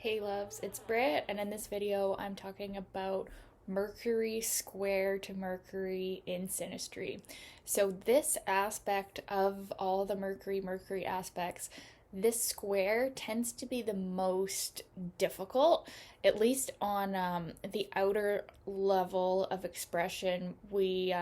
Hey loves, it's Britt, and in this video I'm talking about Mercury square to Mercury in Synastry. So this aspect of all the Mercury aspects, this square tends to be the most difficult, at least on the outer level of expression. We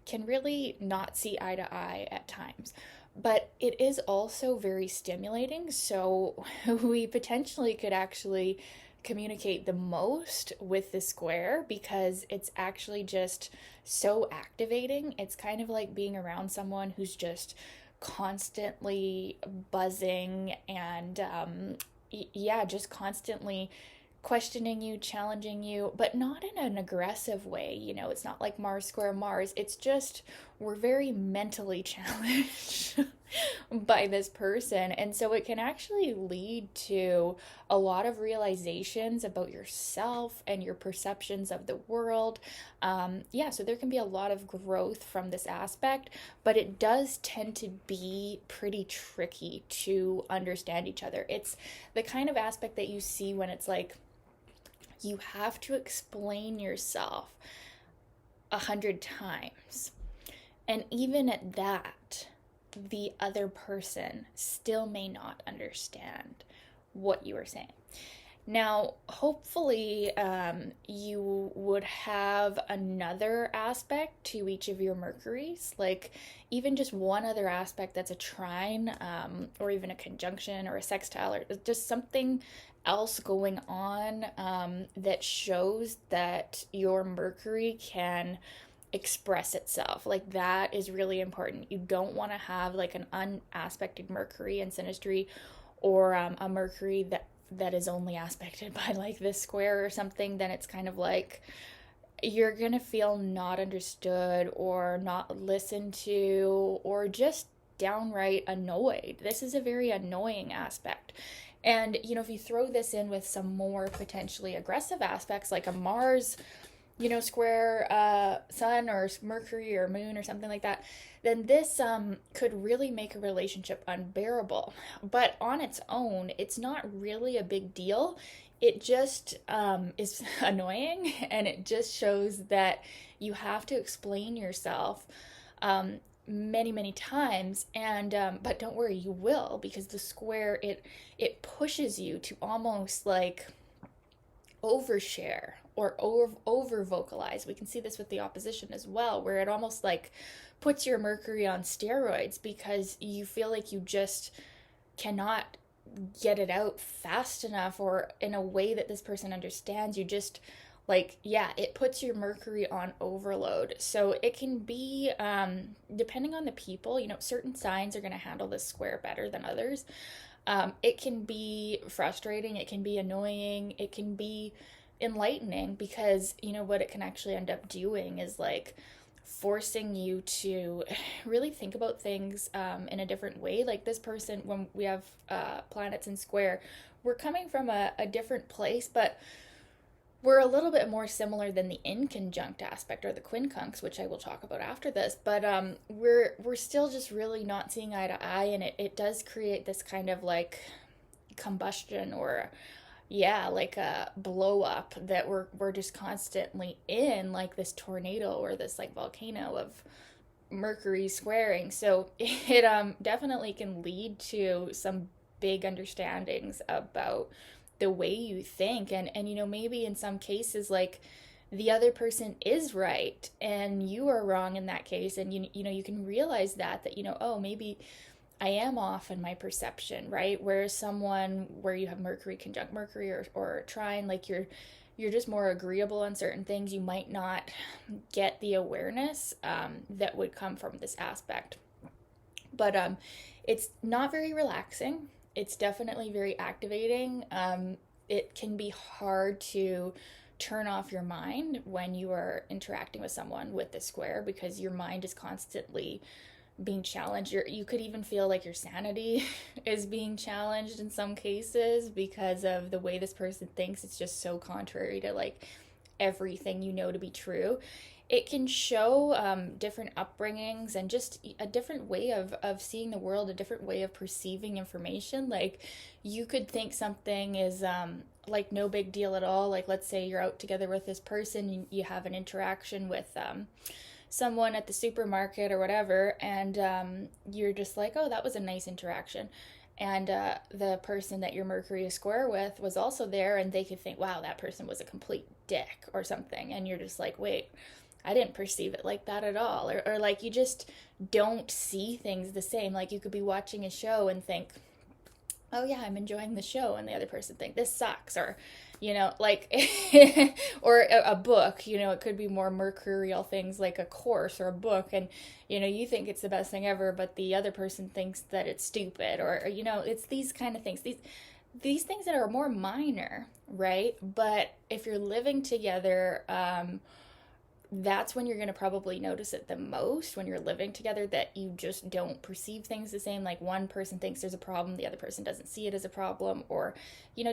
can really not see eye to eye at times, but it is also very stimulating. So we potentially could actually communicate the most with the square because it's actually just so activating. It's kind of like being around someone who's just constantly buzzing and yeah, just constantly questioning you, challenging you, but not in an aggressive way. It's not like Mars square Mars. It's just we're very mentally challenged by this person. And so it can actually lead to a lot of realizations about yourself and your perceptions of the world. Yeah, so there can be a lot of growth from this aspect, but it does tend to be pretty tricky to understand each other. It's the kind of aspect that you see when it's like, you have to explain yourself 100 times. And even at that, the other person still may not understand what you are saying. Now, hopefully, you would have another aspect to each of your Mercuries, like even just one other aspect that's a trine, or even a conjunction or a sextile, or just something else going on that shows that your Mercury can express itself. Like that is really important. You don't want to have like an unaspected Mercury in Synastry, or a Mercury that is only aspected by like this square or something. Then it's kind of like you're gonna feel not understood or not listened to, or just downright annoyed. This is a very annoying aspect. And if you throw this in with some more potentially aggressive aspects like a Mars, square sun or Mercury or moon or something like that, then this could really make a relationship unbearable. But on its own, it's not really a big deal. It just is annoying, and it just shows that you have to explain yourself many many times. And but don't worry, you will, because the square, it pushes you to almost like overshare or over vocalize. We can see this with the opposition as well, where it almost like puts your Mercury on steroids because you feel like you just cannot get it out fast enough or in a way that this person understands. You just like, yeah, it puts your Mercury on overload. So it can be, depending on the people, certain signs are going to handle this square better than others. It can be frustrating, it can be annoying, it can be enlightening, because what it can actually end up doing is like forcing you to really think about things in a different way. Like this person, when we have planets in square, we're coming from a different place, but we're a little bit more similar than the inconjunct aspect or the quincunx, which I will talk about after this. But we're still just really not seeing eye to eye, and it does create this kind of like combustion, or yeah, like a blow up that we're just constantly in, like this tornado or this like volcano of Mercury squaring. So it definitely can lead to some big understandings about the way you think. And maybe in some cases, like the other person is right and you are wrong in that case, and you can realize that oh, maybe I am off in my perception, right? Whereas someone where you have Mercury conjunct Mercury, or trine, like you're just more agreeable on certain things, you might not get the awareness that would come from this aspect. But it's not very relaxing. It's definitely very activating. It can be hard to turn off your mind when you are interacting with someone with the square, because your mind is constantly being challenged. You could even feel like your sanity is being challenged in some cases because of the way this person thinks. It's just so contrary to like everything to be true. it can show different upbringings and just a different way of seeing the world, a different way of perceiving information. Like you could think something is like no big deal at all. Like let's say you're out together with this person, you have an interaction with someone at the supermarket or whatever, and you're just like, oh, that was a nice interaction. And the person that your Mercury is square with was also there, and they could think, wow, that person was a complete dick or something. And you're just like, wait, I didn't perceive it like that at all. Or like you just don't see things the same. Like you could be watching a show and think, oh yeah, I'm enjoying the show, and the other person think this sucks, or like or a book, it could be more mercurial things like a course or a book, and you think it's the best thing ever, but the other person thinks that it's stupid, or it's these kind of things, these things that are more minor, right? But if you're living together, that's when you're going to probably notice it the most, when you're living together, that you just don't perceive things the same. Like one person thinks there's a problem, the other person doesn't see it as a problem, or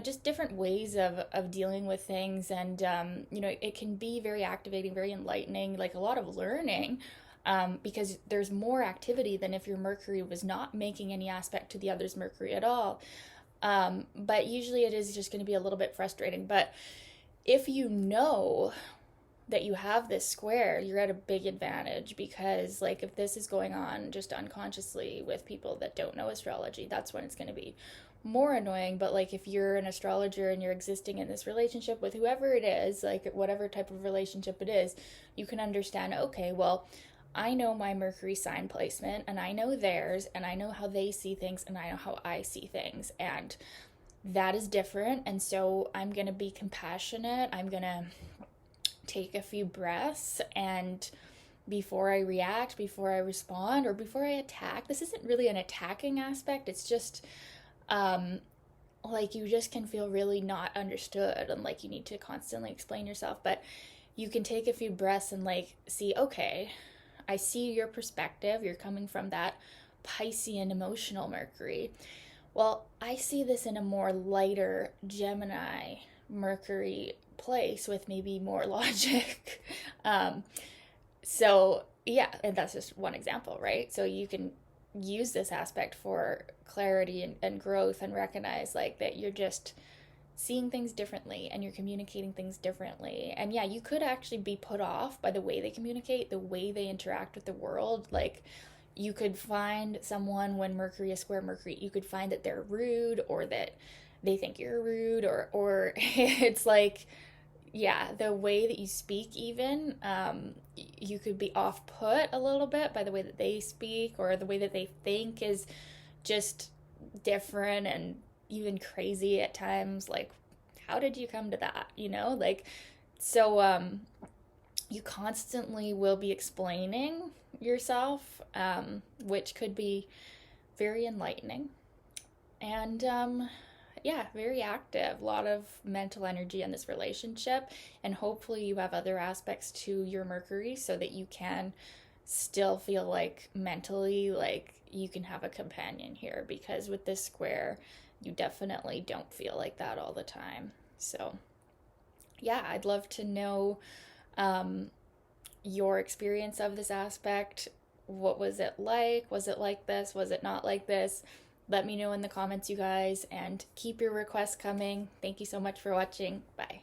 just different ways of dealing with things. And it can be very activating, very enlightening, like a lot of learning, because there's more activity than if your Mercury was not making any aspect to the other's Mercury at all. But usually it is just going to be a little bit frustrating. But if you know that you have this square, you're at a big advantage, because like if this is going on just unconsciously with people that don't know astrology, that's when it's going to be more annoying. But like if you're an astrologer and you're existing in this relationship with whoever it is, like whatever type of relationship it is, you can understand, okay, well, I know my Mercury sign placement, and I know theirs, and I know how they see things, and I know how I see things, and that is different. And so I'm going to be compassionate. I'm going to take a few breaths, and before I react, before I respond, or before I attack. This isn't really an attacking aspect. It's just like you just can feel really not understood, and like you need to constantly explain yourself. But you can take a few breaths and like see, okay, I see your perspective. You're coming from that Piscean emotional Mercury. Well, I see this in a more lighter Gemini Mercury place with maybe more logic. So yeah, and that's just one example, right? So you can use this aspect for clarity and growth, and recognize like that you're just seeing things differently and you're communicating things differently. And yeah, you could actually be put off by the way they communicate, the way they interact with the world. Like you could find someone, when Mercury is square Mercury, you could find that they're rude, or that they think you're rude, or it's like, yeah, the way that you speak even, you could be off put a little bit by the way that they speak, or the way that they think is just different and even crazy at times. Like, how did you come to that? Like, so you constantly will be explaining yourself, which could be very enlightening. And yeah, very active, a lot of mental energy in this relationship. And hopefully you have other aspects to your Mercury, so that you can still feel like mentally like you can have a companion here, because with this square, you definitely don't feel like that all the time. So yeah, I'd love to know your experience of this aspect. What was it like? Was it like this? Was it not like this? Let me know in the comments, you guys, and keep your requests coming. Thank you so much for watching. Bye.